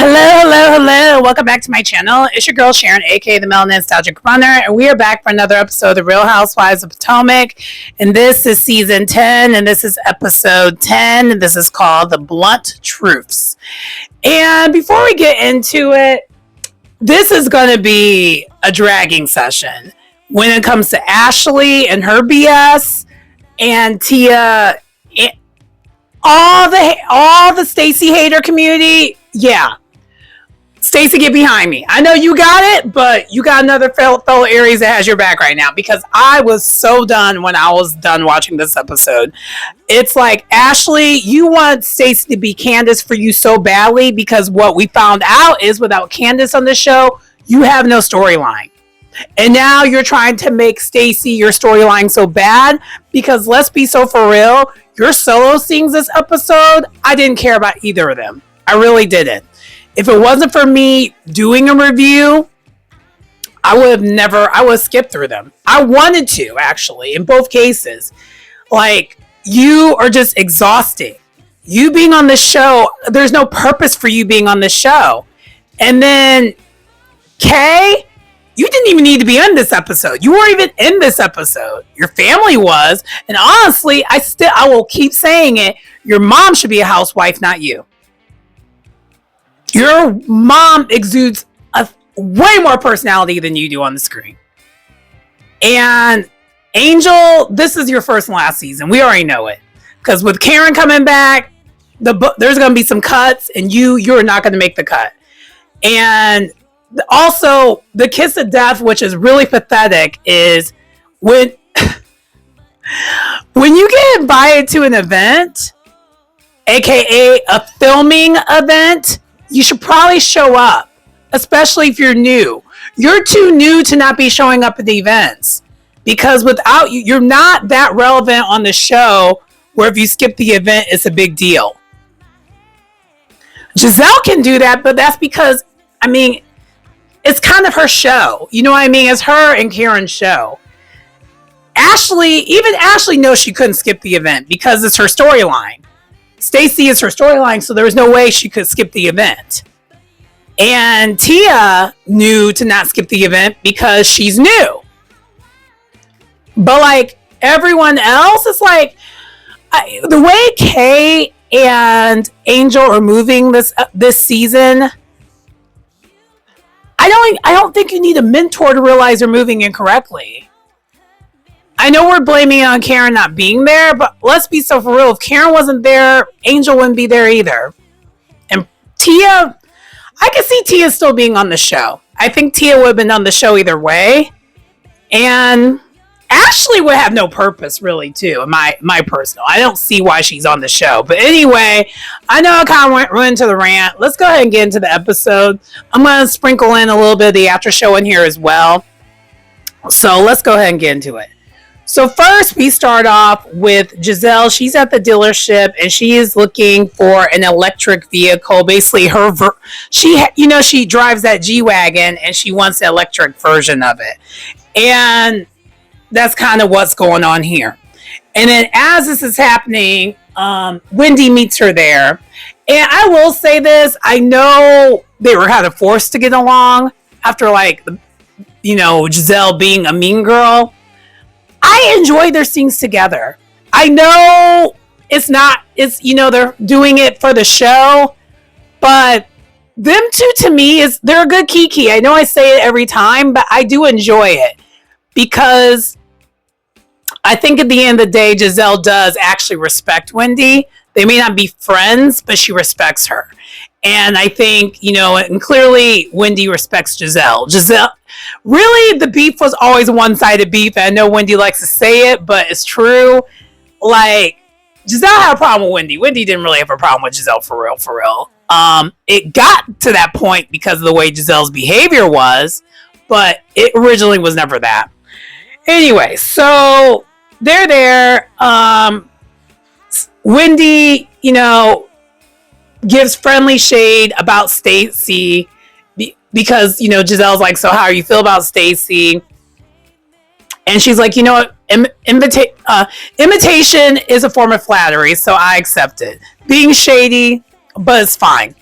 Hello. Welcome back to my channel. It's your girl Sharon, aka the Melanin Nostalgic Runner, and we are back for another episode of the Real Housewives of Potomac. And this is season 10, and this is episode 10, and this is called The Blunt Truths. And before we get into it, this is going to be a dragging session when it comes to Ashley and her BS and Tia, all the Stacey hater community. Yeah. Stacey, get behind me. I know you got it, but you got another fellow Aries that has your back right now, because I was so done when I was done watching this episode. It's like, Ashley, you want Stacey to be Candace for you so badly, because what we found out is without Candace on the show, you have no storyline. And now you're trying to make Stacey your storyline so bad, because let's be so for real, your solo scenes this episode, I didn't care about either of them. I really didn't. If it wasn't for me doing a review, I would have skipped through them. I wanted to, actually, in both cases. Like, you are just exhausting. You being on the show, there's no purpose for you being on the show. And then, Kay, you didn't even need to be in this episode. You weren't even in this episode. Your family was. And honestly, I will keep saying it. Your mom should be a housewife, not you. Your mom exudes way more personality than you do on the screen. And Angel, this is your first and last season. We already know it. Because with Karen coming back, there's going to be some cuts, and you're not going to make the cut. And also, the kiss of death, which is really pathetic, is when you get invited to an event, aka a filming event, you should probably show up, especially if you're new. You're too new to not be showing up at the events, because without you, you're not that relevant on the show where if you skip the event, it's a big deal. Giselle can do that, but that's because, it's kind of her show. You know what I mean? It's her and Karen's show. Even Ashley knows she couldn't skip the event because it's her storyline. Stacey is her storyline, so there was no way she could skip the event. And Tia knew to not skip the event because she's new. But like everyone else, it's like the way Kay and Angel are moving this season, I don't think you need a mentor to realize they're moving incorrectly. I know we're blaming it on Karen not being there, but let's be so for real. If Karen wasn't there, Angel wouldn't be there either. And Tia, I can see Tia still being on the show. I think Tia would have been on the show either way. And Ashley would have no purpose, really, too, in my personal. I don't see why she's on the show. But anyway, I know I kind of went into the rant. Let's go ahead and get into the episode. I'm going to sprinkle in a little bit of the after show in here as well. So let's go ahead and get into it. So first, we start off with Giselle. She's at the dealership, and she is looking for an electric vehicle. Basically, she drives that G-Wagon, and she wants the electric version of it. And that's kind of what's going on here. And then as this is happening, Wendy meets her there. And I will say this. I know they were kind of forced to get along after, Giselle being a mean girl. I enjoy their scenes together. I know they're doing it for the show, but them two to me they're a good kiki. I know I say it every time, but I do enjoy it because I think at the end of the day, Giselle does actually respect Wendy. They may not be friends, but she respects her. And I think, and clearly Wendy respects Giselle. Really, the beef was always one-sided beef. I know Wendy likes to say it, but it's true. Like, Giselle had a problem with Wendy. Wendy didn't really have a problem with Giselle for real. It got to that point because of the way Giselle's behavior was, but it originally was never that. Anyway, so they're there. Wendy, gives friendly shade about Stacey because, Giselle's like, so how do you feel about Stacey? And she's like, imitation is a form of flattery, so I accept it. Being shady, but it's fine.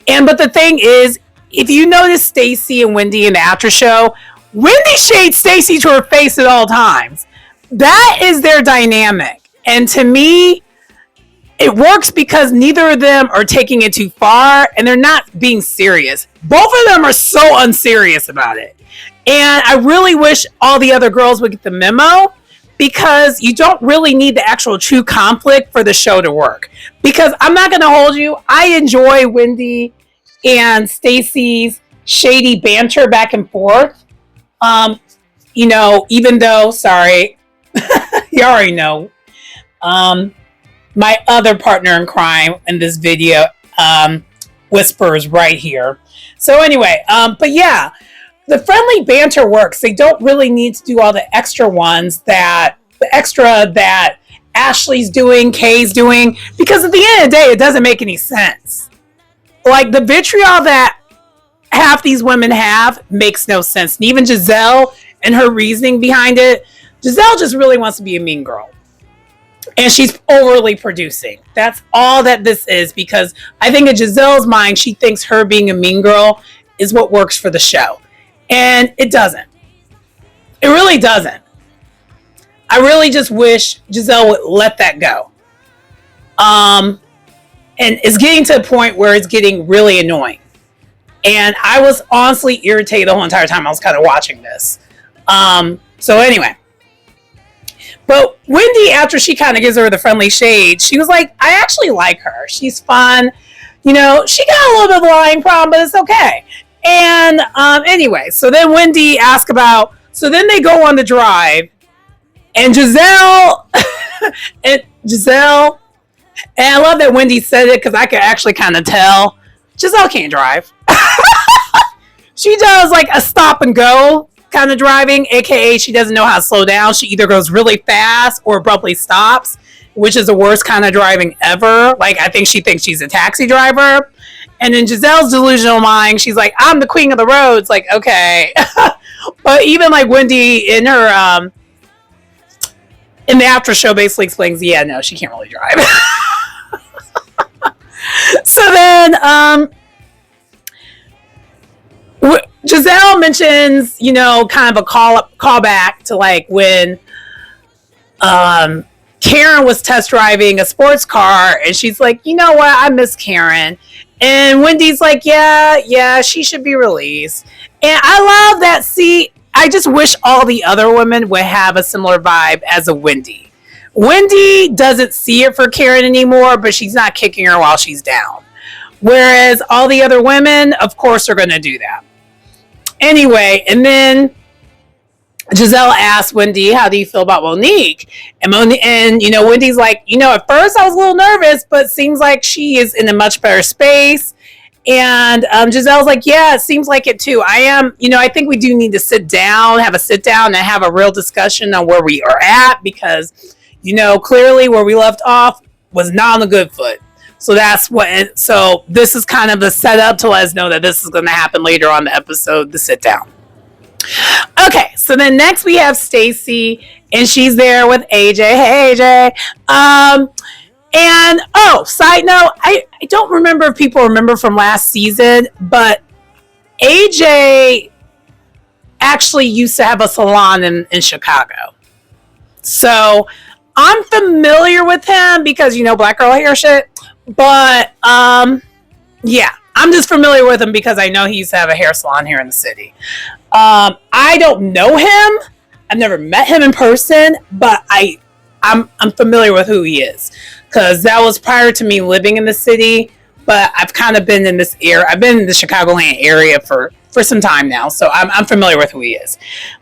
But the thing is, if you notice Stacy and Wendy in the after show, Wendy shades Stacy to her face at all times. That is their dynamic. And to me, it works because neither of them are taking it too far and they're not being serious. Both of them are so unserious about it. And I really wish all the other girls would get the memo, because you don't really need the actual true conflict for the show to work. Because I'm not going to hold you, I enjoy Wendy and Stacy's shady banter back and forth. Even though, sorry, you already know, my other partner in crime in this video whispers right here. So anyway, but yeah, the friendly banter works. They don't really need to do all the extra that Ashley's doing, Kay's doing, because at the end of the day, it doesn't make any sense. Like, the vitriol that half these women have makes no sense. And even Giselle and her reasoning behind it, Giselle just really wants to be a mean girl. And she's overly producing. That's all that this is, because I think in Giselle's mind, she thinks her being a mean girl is what works for the show. And it doesn't. It really doesn't. I really just wish Giselle would let that go. And it's getting to a point where it's getting really annoying. And I was honestly irritated the whole entire time I was kind of watching this. So anyway. But Wendy, after she kind of gives her the friendly shade, she was like, I actually like her. She's fun. She got a little bit of a lying problem, but it's okay. And anyway, so then Wendy asked about, so then they go on the drive, and Giselle, and I love that Wendy said it because I could actually kind of tell, Giselle can't drive. She does like a stop and go kind of driving, aka she doesn't know how to slow down. She either goes really fast or abruptly stops, which is the worst kind of driving ever. Like, I think she thinks she's a taxi driver. And in Giselle's delusional mind, she's like, I'm the queen of the roads. Like, okay. But even like Wendy in her in the after show basically explains, yeah, no, she can't really drive. So then Giselle mentions, kind of a call back to like when Karen was test driving a sports car, and she's like, you know what, I miss Karen. And Wendy's like, yeah, she should be released. And I love that. See, I just wish all the other women would have a similar vibe as a Wendy. Wendy doesn't see it for Karen anymore, but she's not kicking her while she's down. Whereas all the other women, of course, are going to do that. Anyway, and then Giselle asked Wendy, how do you feel about Monique? And Wendy's like, at first I was a little nervous, but it seems like she is in a much better space. And Giselle's like, yeah, it seems like it too. I am, I think we do need to have a sit down and have a real discussion on where we are at, because, clearly where we left off was not on a good foot. So so this is kind of the setup to let us know that this is going to happen later on the episode, the sit down. Okay, so then next we have Stacy, and she's there with AJ. Hey, AJ. And side note, I don't remember if people remember from last season, but AJ actually used to have a salon in Chicago. So I'm familiar with him because, black girl hair shit. But yeah, I'm just familiar with him because I know he used to have a hair salon here in the city. I don't know him. I've never met him in person, but I'm familiar with who he is, because that was prior to me living in the city. But I've kind of been in this area. I've been in the Chicagoland area for some time now, so I'm familiar with who he is.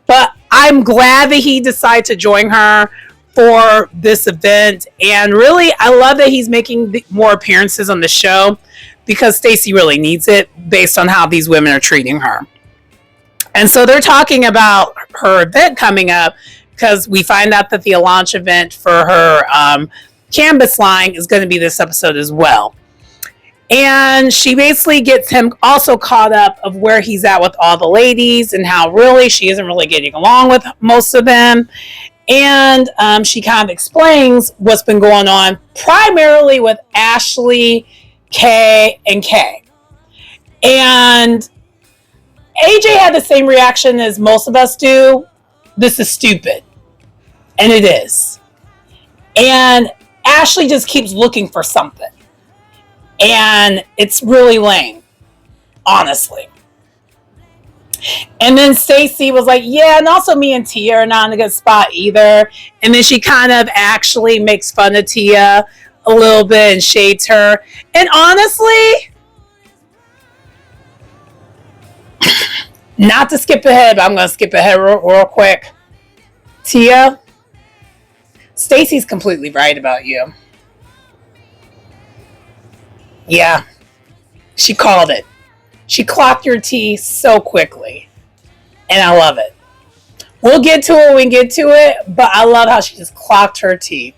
But I'm glad that he decided to join her for this event, and really, I love that he's making more appearances on the show, because Stacy really needs it based on how these women are treating her. And so they're talking about her event coming up, because we find out that the launch event for her canvas line is going to be this episode as well. And she basically gets him also caught up of where he's at with all the ladies, and how really she isn't really getting along with most of them. And she kind of explains what's been going on primarily with Ashley, Kay, and Kay. And AJ had the same reaction as most of us do. This is stupid. And it is. And Ashley just keeps looking for something. And it's really lame, honestly. And then Stacey was like, yeah, and also me and Tia are not in a good spot either. And then she kind of actually makes fun of Tia a little bit and shades her. And honestly, not to skip ahead, but I'm going to skip ahead real quick. Tia, Stacey's completely right about you. Yeah, she called it. She clocked your tea so quickly. And I love it. We'll get to it when we get to it, but I love how she just clocked her tea.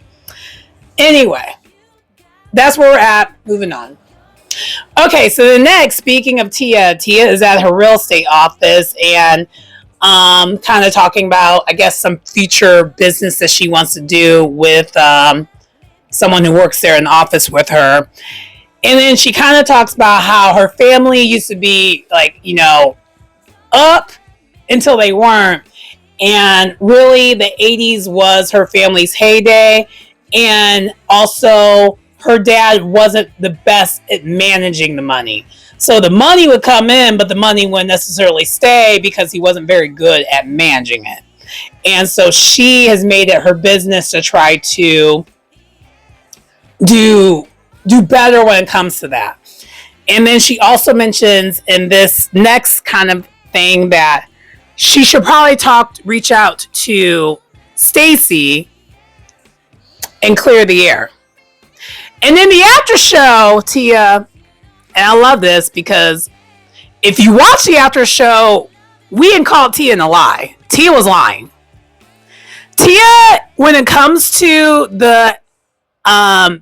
Anyway, that's where we're at. Moving on. Okay, so the next, speaking of Tia is at her real estate office and kind of talking about, I guess, some future business that she wants to do with someone who works there in the office with her. And then she kind of talks about how her family used to be like, you know, up until they weren't. And really the 80s was her family's heyday. And also her dad wasn't the best at managing the money. So the money would come in, but the money wouldn't necessarily stay because he wasn't very good at managing it. And so she has made it her business to try to do better when it comes to that. And then she also mentions in this next kind of thing that she should probably reach out to Stacey and clear the air. And then the after show, Tia, and I love this because if you watch the after show, we didn't call Tia in a lie. Tia was lying. Tia, when it comes to the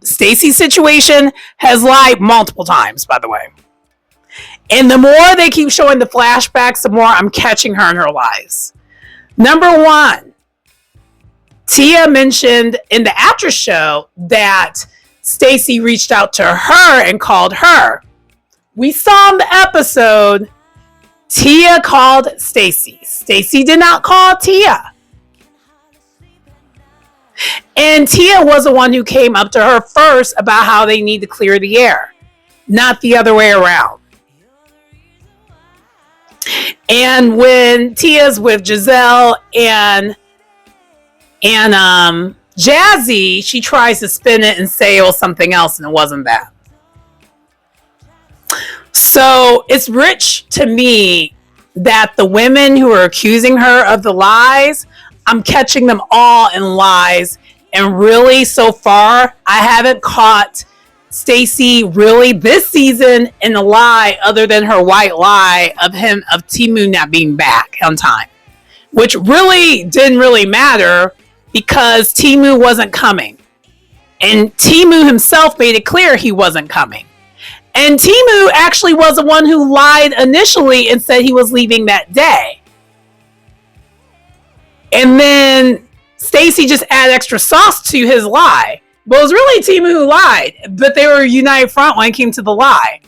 Stacey situation, has lied multiple times, by the way. And the more they keep showing the flashbacks, the more I'm catching her in her lies. Number one, Tia mentioned in the after show that Stacey reached out to her and called her. We saw in the episode, Tia called Stacey. Stacey did not call Tia. And Tia was the one who came up to her first about how they need to clear the air, not the other way around. And when Tia's with Giselle and Jazzy, she tries to spin it and say it was something else, and it wasn't that. So it's rich to me that the women who are accusing her of the lies, I'm catching them all in lies. And really, so far, I haven't caught Stacey really this season in a lie other than her white lie of Timu not being back on time, which really didn't really matter because Timu wasn't coming. And Timu himself made it clear he wasn't coming. And Timu actually was the one who lied initially and said he was leaving that day. And then Stacey just added extra sauce to his lie. But it was really Timu who lied. But they were a united front when it came to the lie.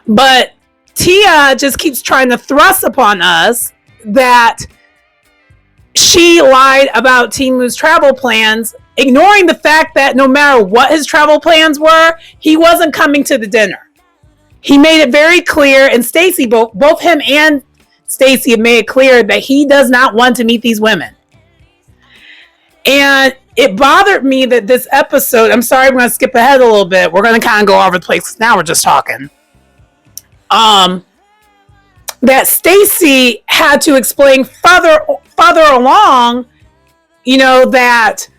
But Tia just keeps trying to thrust upon us that she lied about Timu's travel plans, ignoring the fact that no matter what his travel plans were, he wasn't coming to the dinner. He made it very clear, and Stacey, both him and Stacey have made it clear that he does not want to meet these women. And it bothered me that this episode, I'm sorry, I'm going to skip ahead a little bit. We're going to kind of go all over the place because now we're just talking. That Stacey had to explain further along, you know, that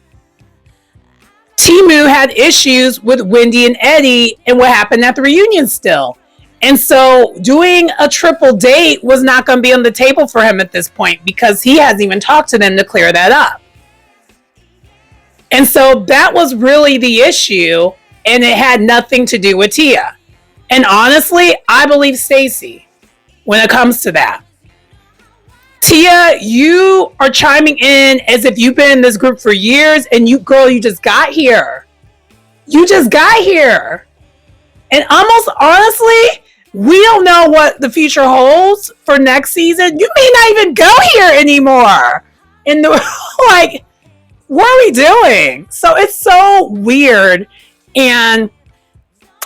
Timu had issues with Wendy and Eddie and what happened at the reunion still. And so doing a triple date was not going to be on the table for him at this point because he hasn't even talked to them to clear that up. And so that was really the issue, and it had nothing to do with Tia. And honestly, I believe Stacey when it comes to that. Tia, you are chiming in as if you've been in this group for years, and you just got here. You just got here. And almost honestly, we don't know what the future holds for next season. You may not even go here anymore. In the like, what are we doing? So it's so weird. And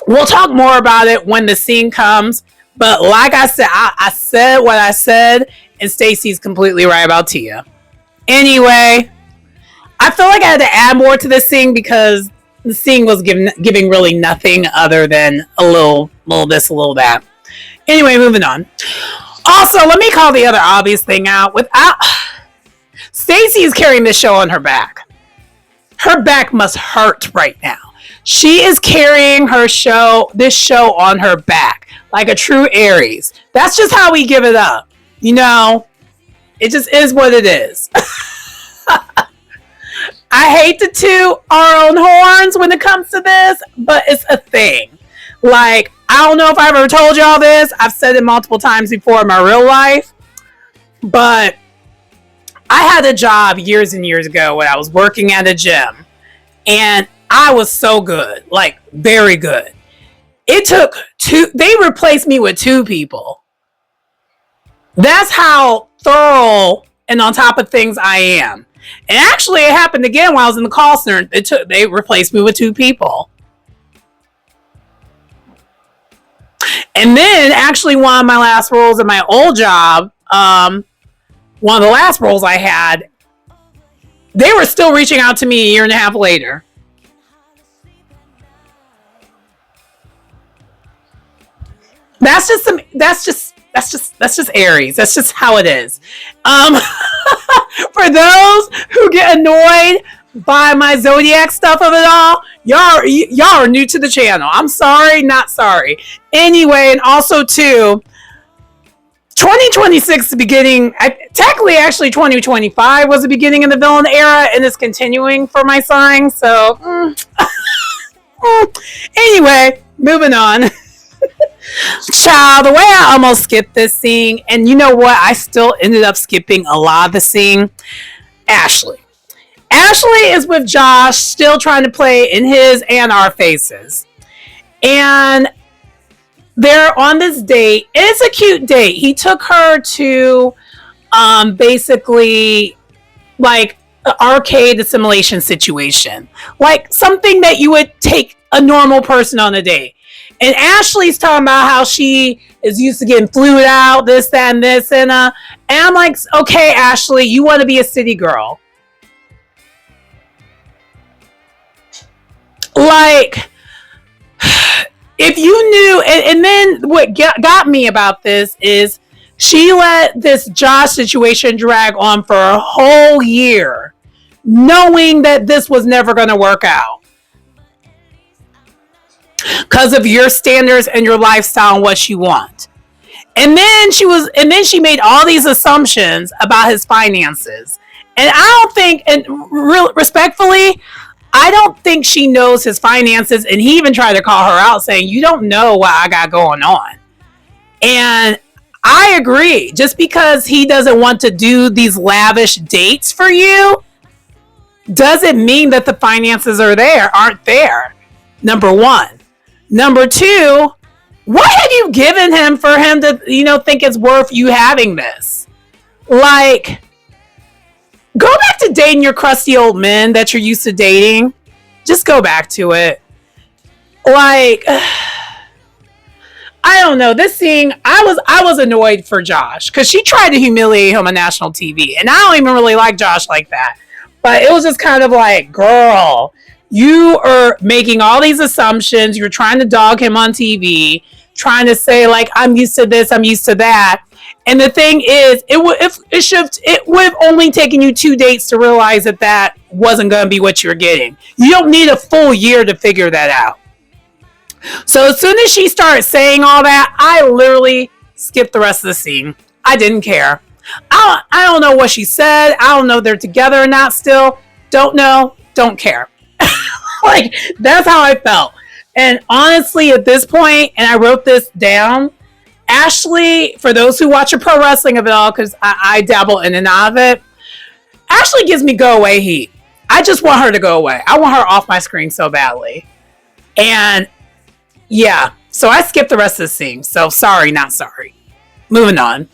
we'll talk more about it when the scene comes. But like I said, I said what I said, and Stacey's completely right about Tia. Anyway, I feel like I had to add more to this scene because the scene was giving really nothing other than a little this, a little that. Anyway, moving on. Also, let me call the other obvious thing out. Without Stacey is carrying this show on her back. Her back must hurt right now. She is carrying this show on her back like a true Aries. That's just how we give it up. You know, it just is what it is. I hate to toot our own horns when it comes to this, but it's a thing. Like, I don't know if I've ever told y'all this. I've said it multiple times before in my real life. But I had a job years and years ago when I was working at a gym. And I was so good. Like, very good. It took they replaced me with 2 people. That's how thorough and on top of things I am. And actually, it happened again while I was in the call center. They replaced me with 2 people. And then, actually, one of my last roles at my old job, one of the last roles I had, they were still reaching out to me a year and a half later. That's just Aries. That's just how it is. For those who get annoyed by my zodiac stuff of it all, y'all are new to the channel. I'm sorry, not sorry. Anyway, and also too, 2026 is the beginning. Technically, actually, 2025 was the beginning of the villain era, and it's continuing for my sign. So, anyway, moving on. Child, the way I almost skipped this scene, and you know what? I still ended up skipping a lot of the scene. Ashley is with Josh, still trying to play in his and our faces. And they're on this date. It's a cute date. He took her to basically like an arcade assimilation situation. Like something that you would take a normal person on a date. And Ashley's talking about how she is used to getting flued out, this, that, and this. And I'm like, okay, Ashley, you want to be a city girl. Like, if you knew, and then what got me about this is she let this Josh situation drag on for a whole year, knowing that this was never going to work out. Because of your standards and your lifestyle and what you want. And then she made all these assumptions about his finances. And I don't think, and respectfully, I don't think she knows his finances. And he even tried to call her out saying, you don't know what I got going on. And I agree. Just because he doesn't want to do these lavish dates for you doesn't mean that the finances aren't there. Number one. Number 2, what have you given him for him to, think it's worth you having this? Like, go back to dating your crusty old men that you're used to dating. Just go back to it. Like, I don't know. This scene, I was annoyed for Josh because she tried to humiliate him on national TV. And I don't even really like Josh like that. But it was just kind of like, girl, you are making all these assumptions. You're trying to dog him on TV, trying to say like, I'm used to this, I'm used to that. And the thing is, it would have only taken you 2 dates to realize that wasn't going to be what you're getting. You don't need a full year to figure that out. So as soon as she started saying all that, I literally skipped the rest of the scene. I didn't care. I don't know what she said. I don't know if they're together or not still. Don't know. Don't care. Like, that's how I felt. And honestly, at this point, and I wrote this down, Ashley, for those who watch the pro wrestling of it all, because I dabble in and out of it, Ashley gives me go away heat. I just want her to go away. I want her off my screen so badly. And yeah, So I skipped the rest of the scene. So sorry, not sorry. Moving on.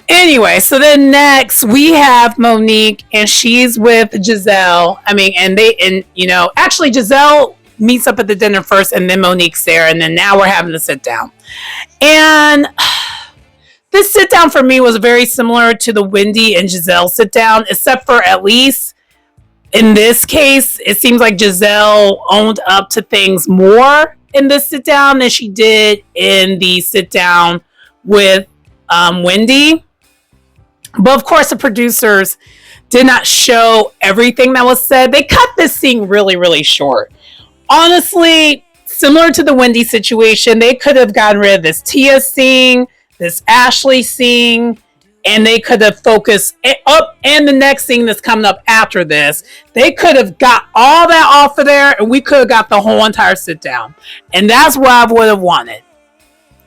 Anyway, so then next we have Monique, and she's with Giselle. Actually Giselle meets up at the dinner first, and then Monique's there, and then now we're having to sit down. And this sit down for me was very similar to the Wendy and Giselle sit down, except for at least in this case, it seems like Giselle owned up to things more in this sit down than she did in the sit down with Wendy. But of course, the producers did not show everything that was said. They cut this scene really, really short. Honestly, similar to the Wendy situation, they could have gotten rid of this Tia scene, this Ashley scene, and they could have focused up, and the next scene that's coming up after this. They could have got all that off of there, and we could have got the whole entire sit down. And that's what I would have wanted.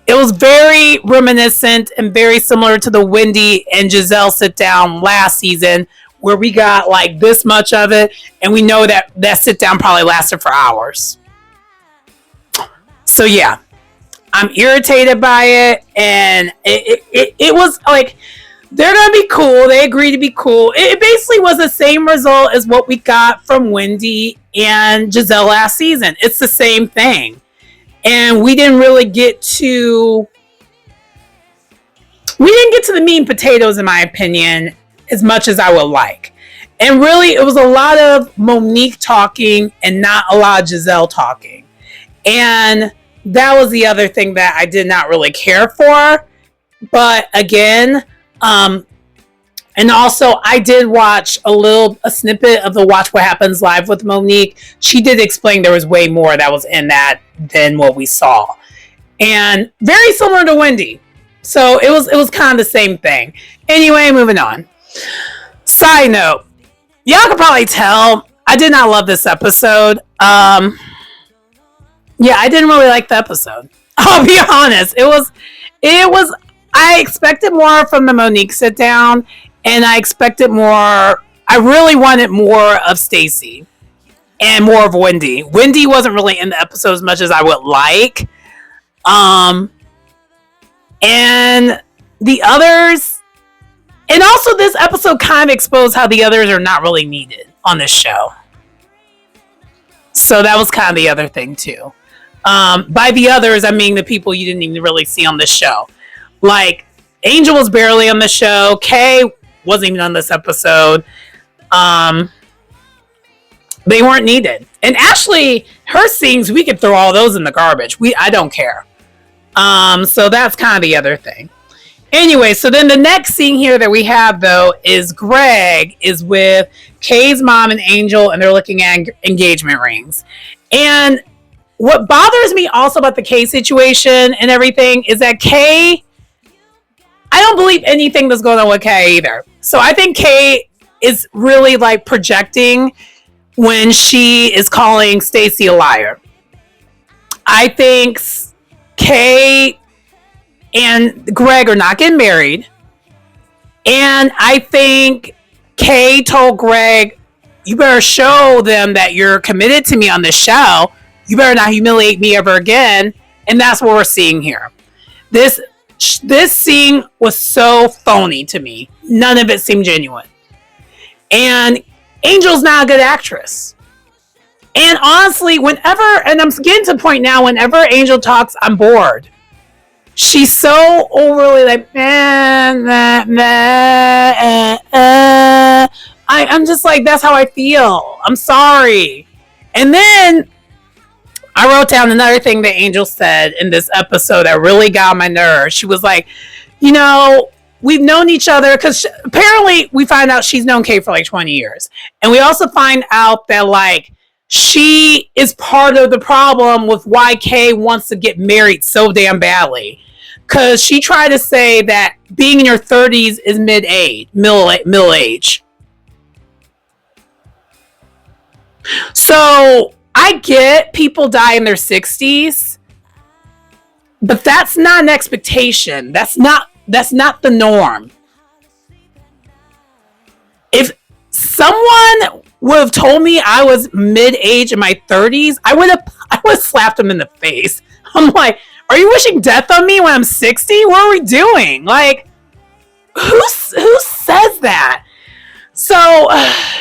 It was very reminiscent and very similar to the Wendy and Giselle sit down last season, where we got like this much of it, and we know that that sit down probably lasted for hours. So yeah, I'm irritated by it, and it was like, they're gonna be cool. They agreed to be cool. It basically was the same result as what we got from Wendy and Giselle last season. It's the same thing. And we didn't really get to the meat and potatoes, in my opinion, as much as I would like. And really, it was a lot of Monique talking and not a lot of Giselle talking. And that was the other thing that I did not really care for. But again, and also I did watch a snippet of the Watch What Happens Live with Monique. She did explain there was way more that was in that than what we saw. And very similar to Wendy. So it was kind of the same thing. Anyway, moving on. Side note. Y'all can probably tell I did not love this episode. Yeah, I didn't really like the episode. I'll be honest. It was I expected more from the Monique sit down, and I really wanted more of Stacey and more of Wendy. Wendy wasn't really in the episode as much as I would like. And the others, and also this episode kind of exposed how the others are not really needed on this show. So that was kind of the other thing too. By the others, I mean the people you didn't even really see on this show. Like, Angel was barely on the show. Kay wasn't even on this episode. They weren't needed. And Ashley, her scenes, we could throw all those in the garbage. I don't care. So that's kind of the other thing. Anyway, so then the next scene here that we have, though, is Greg is with Kay's mom and Angel, and they're looking at engagement rings. And what bothers me also about the Kay situation and everything is that Kay, I don't believe anything that's going on with Kay either. So I think Kay is really like projecting when she is calling Stacey a liar. I think Kay and Greg are not getting married. And I think Kay told Greg, you better show them that you're committed to me on this show. You better not humiliate me ever again. And that's what we're seeing here. This scene was so phony to me. None of it seemed genuine. And Angel's not a good actress. And honestly, and I'm getting to the point now, whenever Angel talks, I'm bored. She's so overly like, I'm just like, that's how I feel. I'm sorry. And then I wrote down another thing that Angel said in this episode that really got on my nerves. She was like, we've known each other, because apparently we find out she's known Kay for like 20 years. And we also find out that like she is part of the problem with why Kay wants to get married so damn badly. Because she tried to say that being in your 30s is middle age. So I get people die in their 60s, but that's not an expectation. That's not the norm. If someone would have told me I was mid-age in my 30s, I would have slapped him in the face. I'm like, are you wishing death on me when I'm 60? What are we doing? Like, who says that? So, I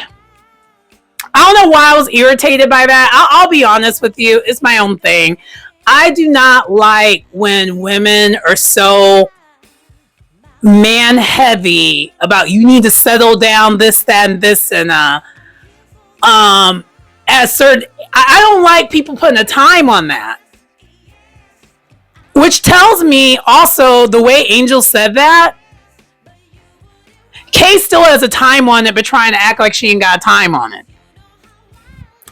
don't know why I was irritated by that. I'll be honest with you. It's my own thing. I do not like when women are so man heavy about you need to settle down this, that, and this, and at certain, I don't like people putting a time on that. Which tells me also the way Angel said that, Kay still has a time on it, but trying to act like she ain't got time on it.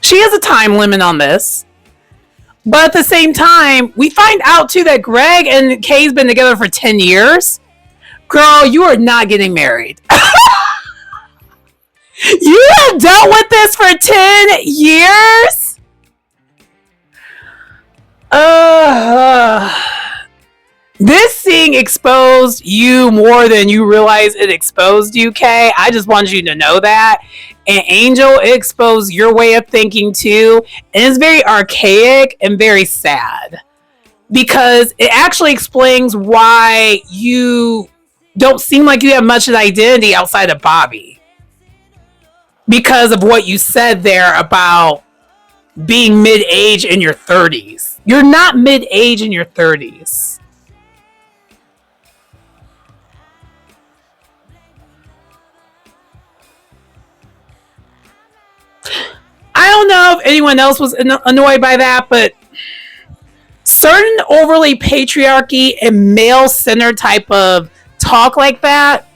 She has a time limit on this. But at the same time, we find out too that Greg and Kay's been together for 10 years. Girl, you are not getting married. You have dealt with this for 10 years? This thing exposed you more than you realize it exposed you, Kay. I just wanted you to know that. And Angel, it exposed your way of thinking too. And it's very archaic and very sad. Because it actually explains why you don't seem like you have much of an identity outside of Bobby. Because of what you said there about being mid-age in your 30s. You're not mid-age in your 30s. I don't know if anyone else was annoyed by that, but certain overly patriarchy and male-centered type of talk like that,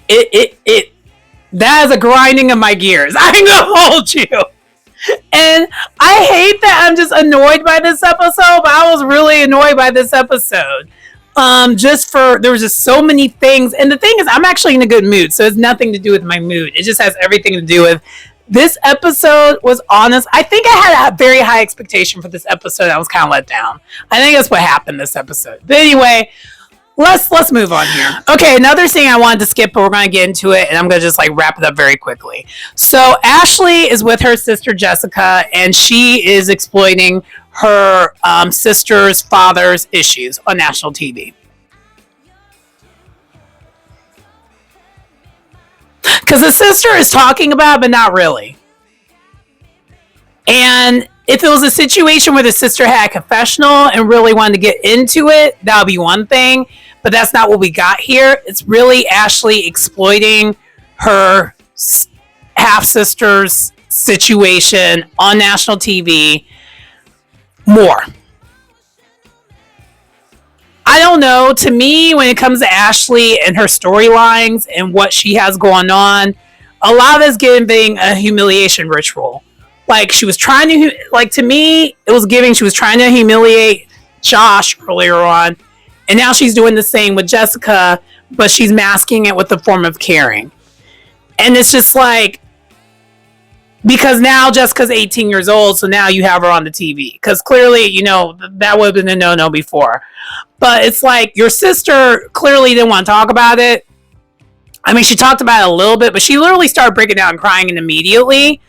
that is a grinding of my gears. I'm gonna hold you. And I hate that I'm just annoyed by this episode, but I was really annoyed by this episode. There was just so many things. And the thing is, I'm actually in a good mood, so it's nothing to do with my mood. It just has everything to do with this episode was honest. I think I had a very high expectation for this episode. I was kind of let down. I think that's what happened this episode. But anyway, let's move on here. Okay, another thing I wanted to skip, but we're going to get into it, and I'm going to just wrap it up very quickly. So Ashley is with her sister Jessica, and she is exploiting her sister's father's issues on national TV. Because the sister is talking about it, but not really. And if it was a situation where the sister had a confessional and really wanted to get into it, that would be one thing. But that's not what we got here. It's really Ashley exploiting her half-sister's situation on national TV more. I don't know. To me, when it comes to Ashley and her storylines and what she has going on, a lot of it's giving a humiliation ritual. She was trying to, to me, it was giving, she was trying to humiliate Josh earlier on. And now she's doing the same with Jessica, but she's masking it with the form of caring. And it's just because now Jessica's 18 years old, so now you have her on the TV. Because clearly, that would have been a no-no before. But it's your sister clearly didn't want to talk about it. I mean, she talked about it a little bit, but she literally started breaking down and crying immediately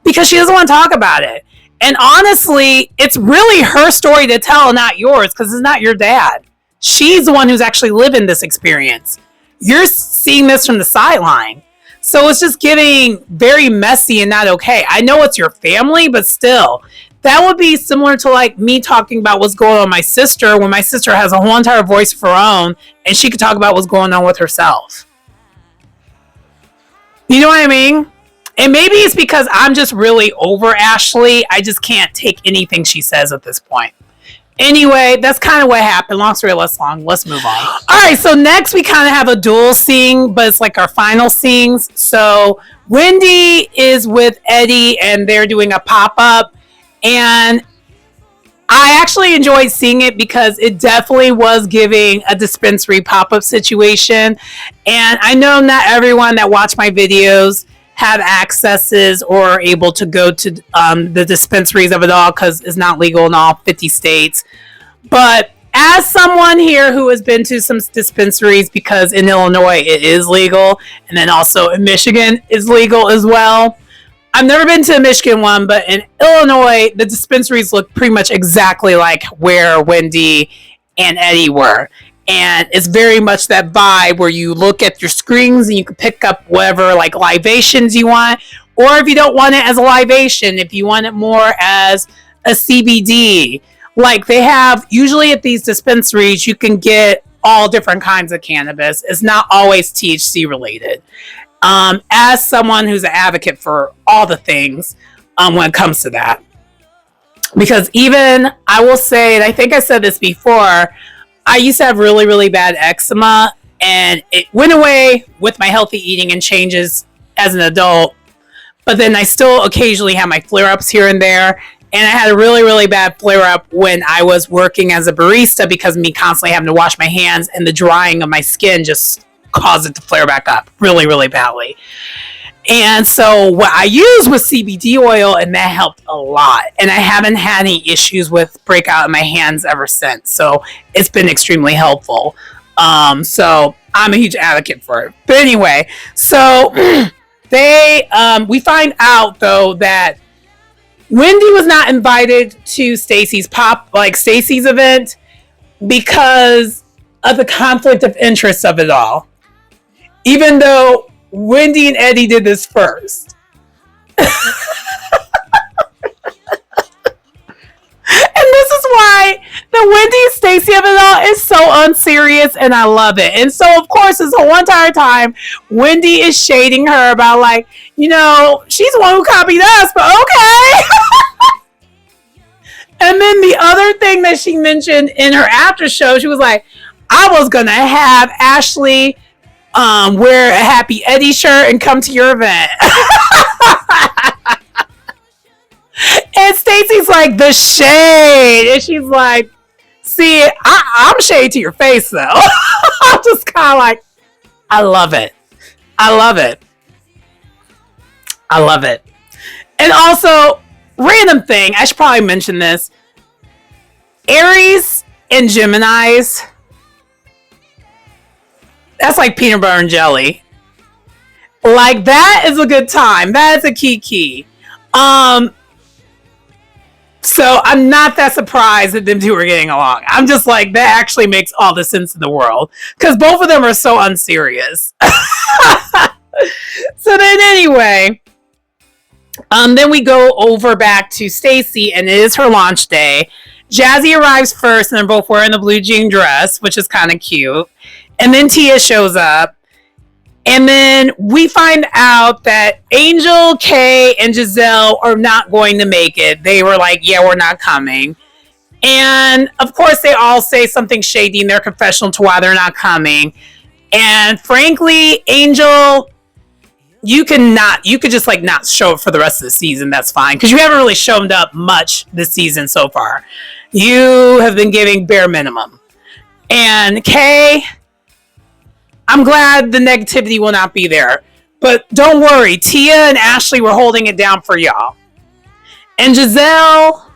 because she doesn't want to talk about it. And honestly, it's really her story to tell, not yours, because it's not your dad. She's the one who's actually living this experience. You're seeing this from the sideline. So it's just getting very messy and not okay. I know it's your family, but still. That would be similar to me talking about what's going on with my sister when my sister has a whole entire voice of her own and she could talk about what's going on with herself. You know what I mean? And maybe it's because I'm just really over Ashley. I just can't take anything she says at this point. Anyway, that's kind of what happened. Long story less long. Let's move on. All right, so next we kind of have a dual scene, but it's our final scenes. So Wendy is with Eddie and they're doing a pop-up. And I actually enjoyed seeing it because it definitely was giving a dispensary pop-up situation. And I know not everyone that watch my videos have accesses or are able to go to the dispensaries of it all because it's not legal in all 50 states. But As someone here who has been to some dispensaries, because in Illinois it is legal, and then also in Michigan is legal as well. I've never been to a Michigan one, but in Illinois, the dispensaries look pretty much exactly like where Wendy and Eddie were. And it's very much that vibe where you look at your screens and you can pick up whatever like libations you want. Or if you don't want it as a libation, if you want it more as a CBD. Like they have, usually at these dispensaries, you can get all different kinds of cannabis. It's not always THC related. As someone who's an advocate for all the things when it comes to that. Because even, I will say, and I think I said this before, I used to have really, really bad eczema, and it went away with my healthy eating and changes as an adult. But then I still occasionally have my flare-ups here and there. And I had a really, really bad flare-up when I was working as a barista because of me constantly having to wash my hands, and the drying of my skin just caused it to flare back up really, really badly. And so what I used was CBD oil, and that helped a lot. And I haven't had any issues with breakout in my hands ever since. So it's been extremely helpful. So I'm a huge advocate for it. But anyway, so we find out though that Wendy was not invited to Stacy's event because of the conflict of interest of it all. Even though Wendy and Eddie did this first. And this is why the Wendy and Stacy of it all is so unserious, and I love it. And so, of course, this whole entire time, Wendy is shading her about, like, you know, she's the one who copied us, but okay. And then the other thing that she mentioned in her after show, she was like, I was going to have Ashley wear a Happy Eddie shirt and come to your event. And Stacy's like, the shade. And she's like, see, I'm shade to your face, though. I'm just kind of like, I love it. I love it. I love it. And also, random thing, I should probably mention this. Aries and Geminis, that's like peanut butter and jelly. Like, that is a good time. That is a key. So I'm not that surprised that them two are getting along. I'm just like, that actually makes all the sense in the world. Because both of them are so unserious. So then anyway, then we go over back to Stacy, and it is her launch day. Jazzy arrives first, and they're both wearing the blue jean dress, which is kind of cute. And then Tia shows up. And then we find out that Angel, Kay, and Giselle are not going to make it. They were like, yeah, we're not coming. And of course, they all say something shady in their confessional to why they're not coming. And frankly, Angel, you could just like not show up for the rest of the season. That's fine. Because you haven't really shown up much this season so far. You have been giving bare minimum. And Kay, I'm glad the negativity will not be there. But don't worry, Tia and Ashley were holding it down for y'all. And Giselle,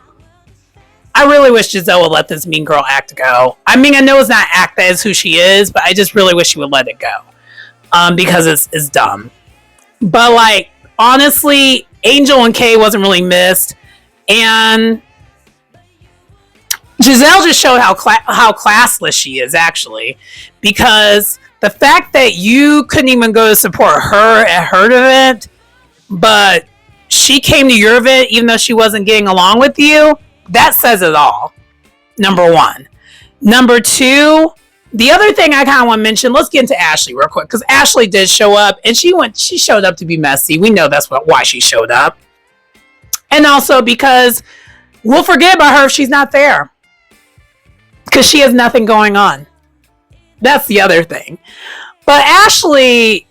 I really wish Giselle would let this mean girl act go. I mean, I know it's not act, that is who she is, but I just really wish she would let it go. Because it's dumb. But like, honestly, Angel and Kay wasn't really missed. And Giselle just showed how classless she is, actually. Because the fact that you couldn't even go to support her at her event, but she came to your event even though she wasn't getting along with you, that says it all. Number one. Number two, the other thing I kind of want to mention, let's get into Ashley real quick, because Ashley did show up, and she showed up to be messy. We know that's why she showed up. And also because we'll forget about her if she's not there. Because she has nothing going on. That's the other thing. But Ashley,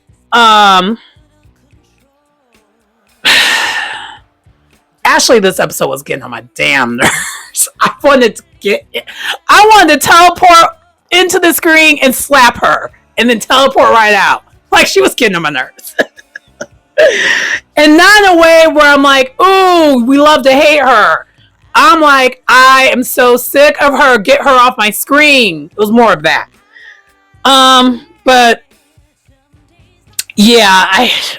Ashley, this episode was getting on my damn nerves. I wanted to teleport into the screen and slap her, and then teleport right out. Like, she was getting on my nerves. And not in a way where I'm like, ooh, we love to hate her. I'm like, I am so sick of her. Get her off my screen. It was more of that. But yeah,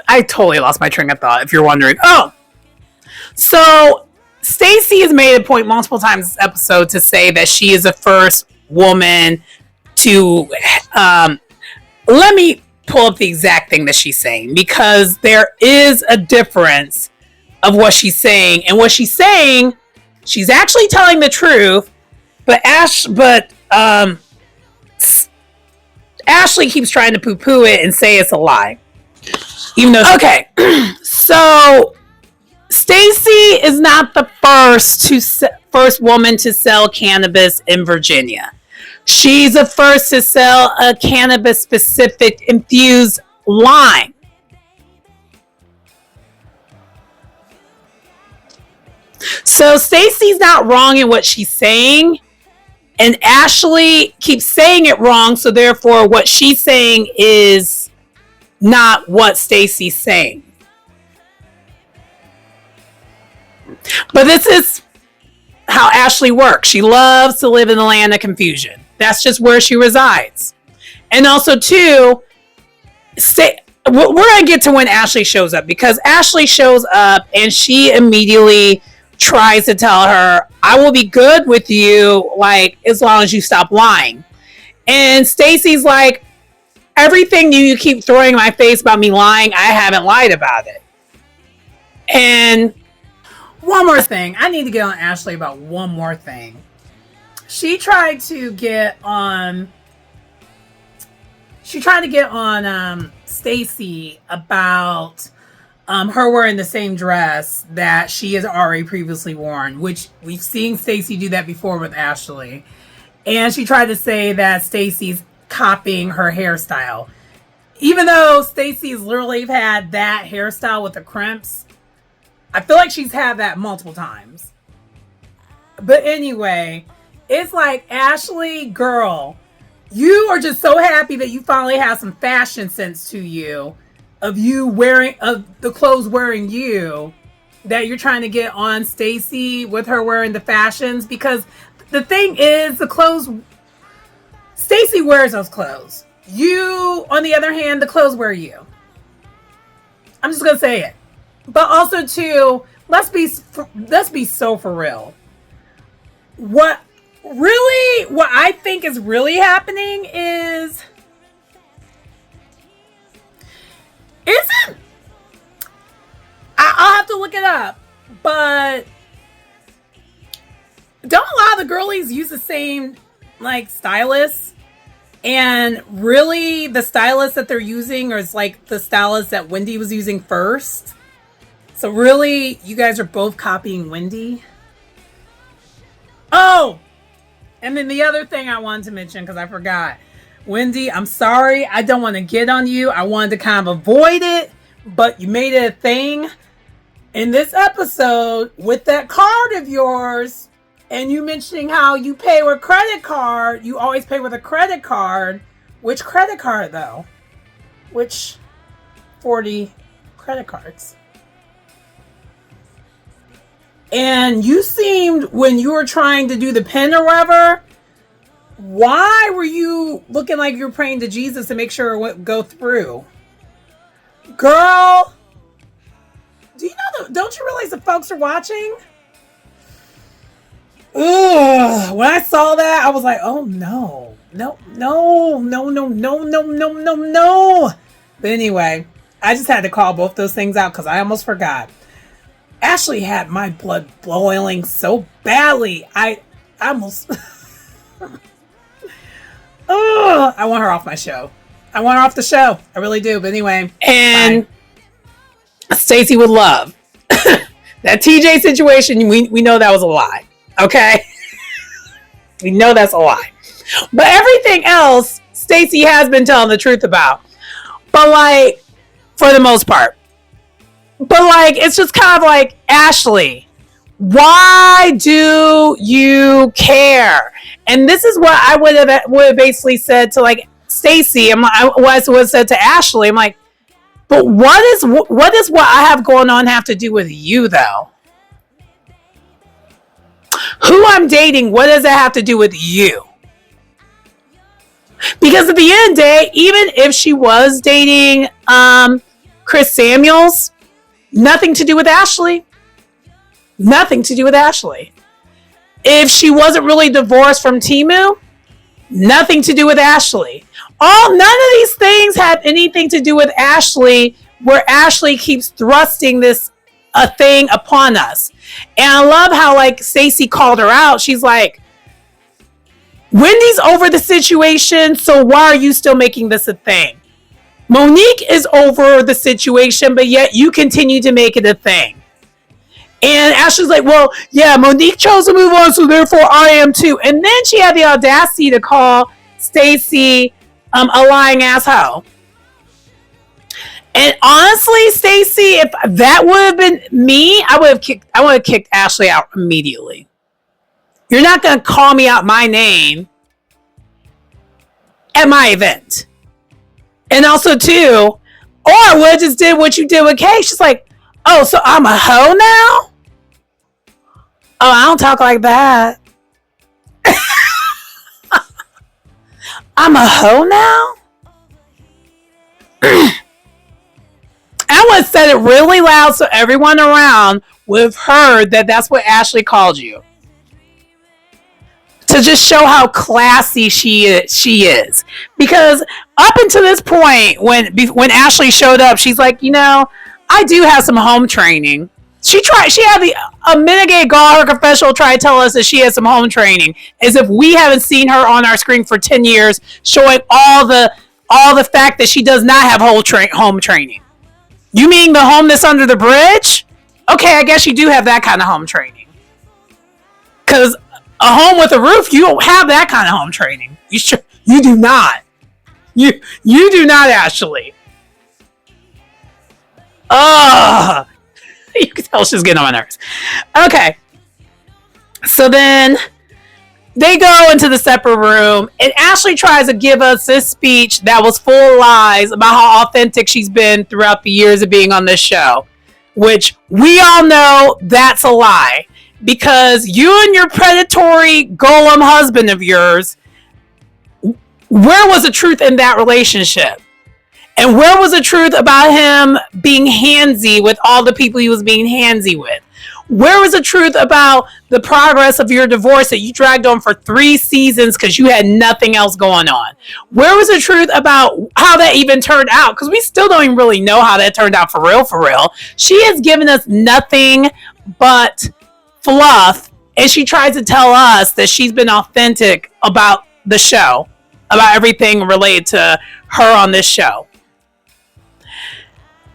I totally lost my train of thought. If you're wondering, so Stacey has made a point multiple times this episode to say that she is the first woman to. Let me pull up the exact thing that she's saying, because there is a difference of what she's saying, and what she's saying, she's actually telling the truth, but Ashley keeps trying to poo-poo it and say it's a lie. Even though okay, so Stacey is not the first woman to sell cannabis in Virginia. She's the first to sell a cannabis-specific infused line. So Stacey's not wrong in what she's saying, and Ashley keeps saying it wrong, so therefore what she's saying is not what Stacey's saying. But this is how Ashley works. She loves to live in the land of confusion. That's just where she resides. And also, too, we're going to get to when Ashley shows up, because Ashley shows up and she immediately tries to tell her, I will be good with you, like, as long as you stop lying. And Stacey's like, everything you keep throwing in my face about me lying, I haven't lied about it. And one more thing. I need to get on Ashley about one more thing. She tried to get on Stacey about her wearing the same dress that she has already previously worn, which we've seen Stacey do that before with Ashley. And she tried to say that Stacey's copying her hairstyle. Even though Stacey's literally had that hairstyle with the crimps, I feel like she's had that multiple times. But anyway, it's like, Ashley, girl, you are just so happy that you finally have some fashion sense to you, of the clothes wearing you, that you're trying to get on Stacey with her wearing the fashions. Because the thing is, the clothes, Stacey wears those clothes. You, on the other hand, the clothes wear you. I'm just gonna say it. But also, too, let's be so for real. What I think is really happening is, I'll have to look it up, but don't a lot of the girlies use the same, like, stylists? And really, the stylist that they're using is like the stylist that Wendy was using first. So really, you guys are both copying Wendy? Oh! And then the other thing I wanted to mention, because I forgot. Wendy, I'm sorry. I don't want to get on you. I wanted to kind of avoid it, but you made it a thing. In this episode, with that card of yours, and you mentioning how you pay with credit card, you always pay with a credit card. Which credit card, though? Which 40 credit cards? And you seemed, when you were trying to do the pin or whatever, why were you looking like you were praying to Jesus to make sure it would go through? Girl, don't you realize the folks are watching? Ugh, when I saw that, I was like, oh no. No. But anyway, I just had to call both those things out because I almost forgot. Ashley had my blood boiling so badly. I almost... I want her off my show. I want her off the show. I really do. But anyway. And Stacey would love. That TJ situation, we know that was a lie. Okay? We know that's a lie. But everything else, Stacey has been telling the truth about. But like, for the most part. But like, it's just kind of like, Ashley, why do you care? And this is what I would have basically said to like Stacey. What I would have said to Ashley. I'm like, but what does what I have going on have to do with you though? who I'm dating, what does that have to do with you? Because at the end of the day, even if she was dating Chris Samuels, nothing to do with Ashley. Nothing to do with Ashley. If she wasn't really divorced from Timu, nothing to do with Ashley. None of these things have anything to do with Ashley, where Ashley keeps thrusting this a thing upon us. And I love how like Stacey called her out. She's like, Wendy's over the situation, so why are you still making this a thing? Monique is over the situation, but yet you continue to make it a thing. And Ashley's like, well, yeah, Monique chose to move on, so therefore I am too. And then she had the audacity to call Stacey a lying asshole. And honestly, Stacey, if that would have been me, I would have kicked Ashley out immediately. You're not going to call me out my name at my event. And also, too, or I would have just did what you did with Kay. She's like, oh, so I'm a hoe now? Oh, I don't talk like that. I'm a hoe now? I would have said it really loud so everyone around would have heard that that's what Ashley called you. To just show how classy she is. Because up until this point, when Ashley showed up, she's like, I do have some home training. She had a minute ago, her confessional try to tell us that she has some home training, as if we haven't seen her on our screen for 10 years, showing all the fact that she does not have home training. You mean the home that's under the bridge? Okay, I guess you do have that kind of home training. Because a home with a roof, you don't have that kind of home training. You do not. You do not, Ashley. You can tell she's getting on my nerves. Okay. So then they go into the separate room, and Ashley tries to give us this speech that was full of lies about how authentic she's been throughout the years of being on this show, which we all know that's a lie, because you and your predatory golem husband of yours, where was the truth in that relationship? And where was the truth about him being handsy with all the people he was being handsy with? Where was the truth about the progress of your divorce that you dragged on for 3 seasons because you had nothing else going on? Where was the truth about how that even turned out? Because we still don't even really know how that turned out for real. She has given us nothing but fluff, and she tries to tell us that she's been authentic about the show, about everything related to her on this show.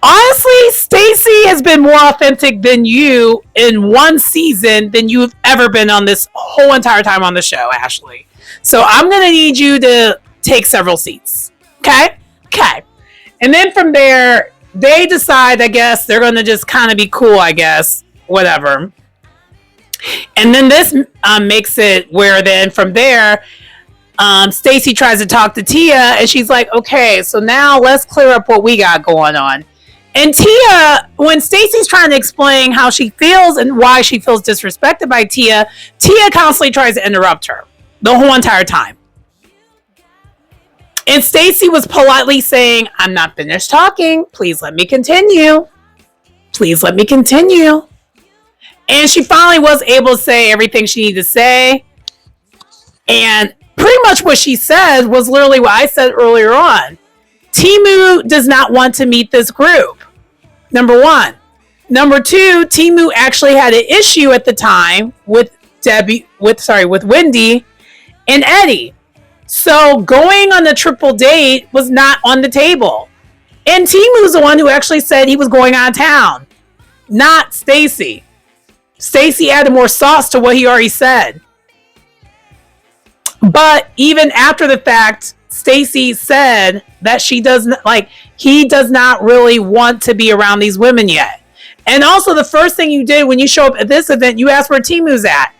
Honestly, Stacey has been more authentic than you in one season than you've ever been on this whole entire time on the show, Ashley. So I'm going to need you to take several seats. Okay? Okay. And then from there, they decide, I guess, they're going to just kind of be cool, I guess. Whatever. And then this makes it where then from there, Stacey tries to talk to Tia, and she's like, okay, so now let's clear up what we got going on. And Tia, when Stacey's trying to explain how she feels and why she feels disrespected by Tia constantly tries to interrupt her the whole entire time. And Stacey was politely saying, I'm not finished talking. Please let me continue. Please let me continue. And she finally was able to say everything she needed to say. And pretty much what she said was literally what I said earlier on. Timu does not want to meet this group. Number one. Number two, Timu actually had an issue at the time with Wendy and Eddie. So going on the triple date was not on the table. And Timu's the one who actually said he was going out of town, not Stacey. Stacey added more sauce to what he already said. But even after the fact, Stacey said that he does not really want to be around these women yet. And also the first thing you did when you show up at this event, you asked where Timu's at.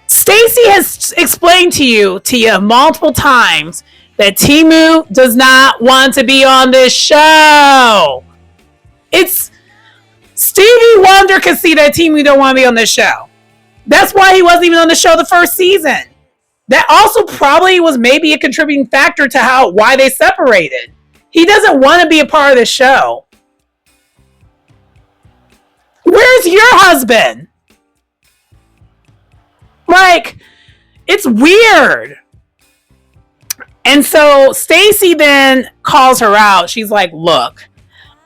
Stacey has explained to you, Tia, multiple times that Timu does not want to be on this show. It's Stevie Wonder can see that Timu don't want to be on this show. That's why he wasn't even on the show the first season. That also probably was maybe a contributing factor to why they separated. He doesn't want to be a part of the show. Where's your husband? Like, it's weird. And so Stacey then calls her out. She's like, look,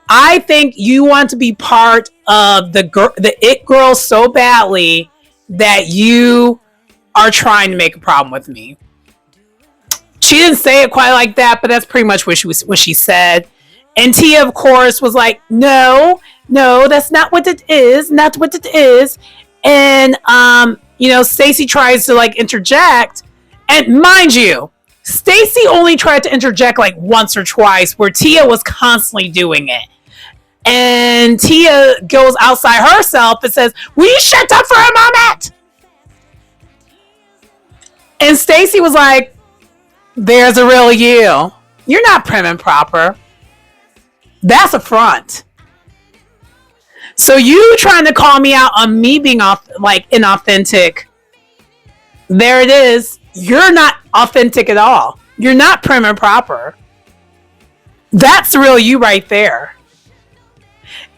I think you want to be part of the it girl so badly that you are trying to make a problem with me. She didn't say it quite like that, but that's pretty much what she said. And Tia, of course, was like, no, that's not what it is. Not what it is. And, Stacey tries to like interject. And mind you, Stacey only tried to interject like once or twice, where Tia was constantly doing it. And Tia goes outside herself and says, will you shut up for a moment? And Stacey was like, there's a real you. You're not prim and proper. That's a front. So you trying to call me out on me being inauthentic. There it is. You're not authentic at all. You're not prim and proper. That's the real you right there.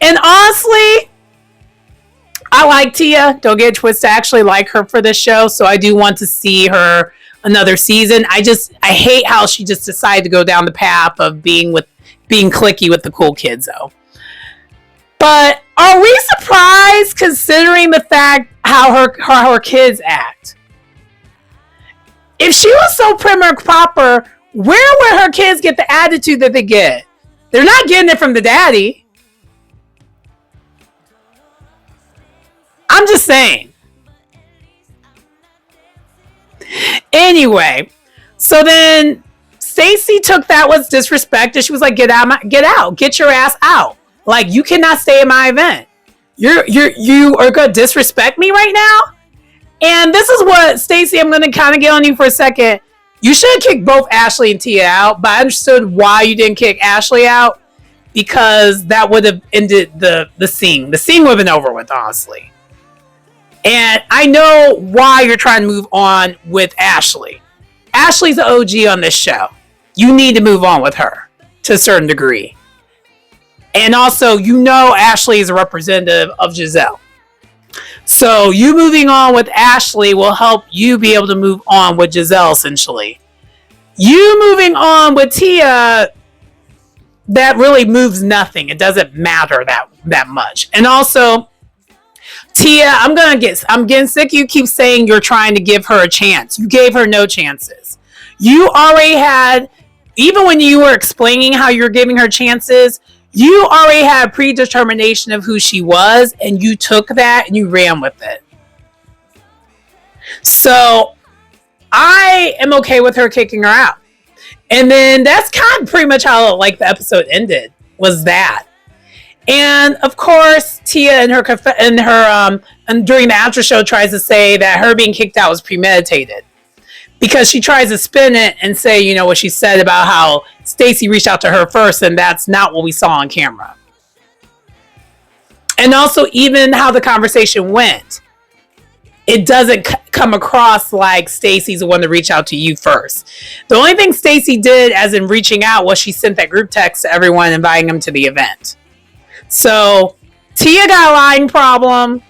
And honestly, I like Tia. Don't get it twisted. I actually like her for this show. So I do want to see her another season. I hate how she just decided to go down the path of being cliquey with the cool kids though. But are we surprised considering the fact how her kids act? If she was so prim and proper, where would her kids get the attitude that they get? They're not getting it from the daddy. I'm just saying. Anyway, so then Stacey took that was disrespect and she was like, get out, get your ass out. Like, you cannot stay in my event. You are gonna disrespect me right now? And this is what, Stacey, I'm gonna kind of get on you for a second. You should have kicked both Ashley and Tia out, but I understood why you didn't kick Ashley out, because that would have ended the scene. The scene would have been over with, honestly. And I know why you're trying to move on with Ashley. Ashley's the OG on this show. You need to move on with her to a certain degree. And also, Ashley is a representative of Giselle. So you moving on with Ashley will help you be able to move on with Giselle, essentially. You moving on with Tia, that really moves nothing. It doesn't matter that much. And also, Tia, I'm getting sick. You keep saying you're trying to give her a chance. You gave her no chances. You already had, even when you were explaining how you're giving her chances, you already had a predetermination of who she was, and you took that and you ran with it. So I am okay with her kicking her out. And then that's kind of pretty much how the episode ended, was that. And of course, Tia and and during the after show tries to say that her being kicked out was premeditated, because she tries to spin it and say, what she said about how Stacey reached out to her first, and that's not what we saw on camera. And also, even how the conversation went, it doesn't come across like Stacey's the one to reach out to you first. The only thing Stacey did, as in reaching out, was she sent that group text to everyone inviting them to the event. So Tia got a lying problem,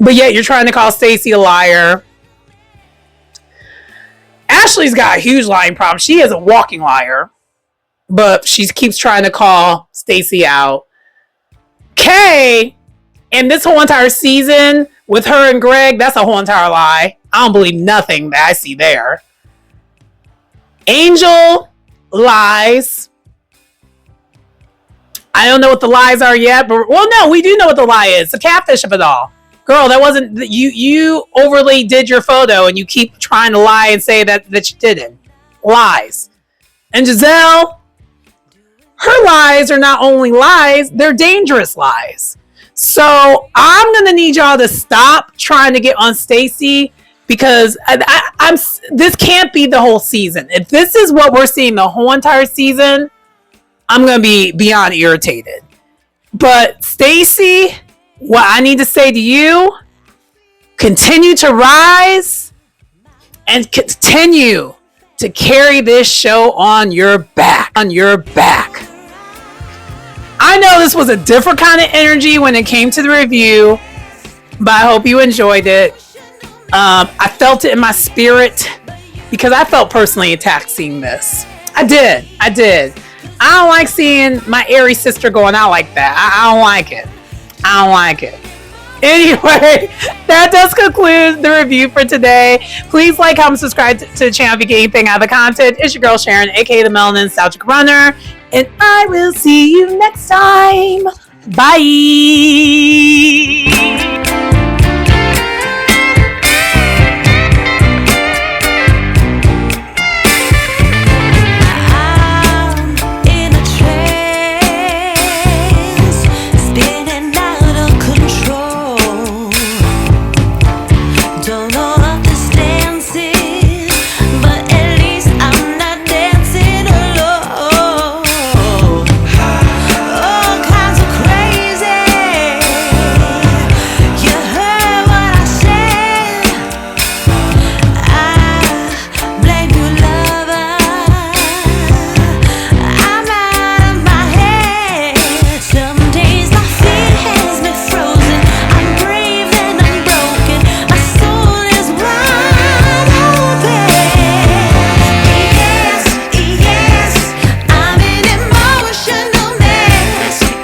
but yet you're trying to call Stacey a liar. Ashley's got a huge lying problem. She is a walking liar, but she keeps trying to call Stacey out. Kay, and this whole entire season with her and Greg, that's a whole entire lie. I don't believe nothing that I see there. Angel lies. I don't know what the lies are yet, but no, we do know what the lie is. The catfish of it all. Girl, that wasn't you overly did your photo and you keep trying to lie and say that you didn't. Lies. And Giselle, her lies are not only lies, they're dangerous lies. So I'm going to need y'all to stop trying to get on Stacey, because I'm this can't be the whole season. If this is what we're seeing the whole entire season, I'm going to be beyond irritated. But Stacey, what I need to say to you, continue to rise and continue to carry this show on your back. I know this was a different kind of energy when it came to the review, but I hope you enjoyed it. I felt it in my spirit because I felt personally attacked seeing this. I did. I don't like seeing my airy sister going out like that. I don't like it. Anyway, that does conclude the review for today. Please like, comment, subscribe to the channel if you get anything out of the content. It's your girl Sharon, aka the Melanin Nostalgic Runner, and I will see you next time. Bye.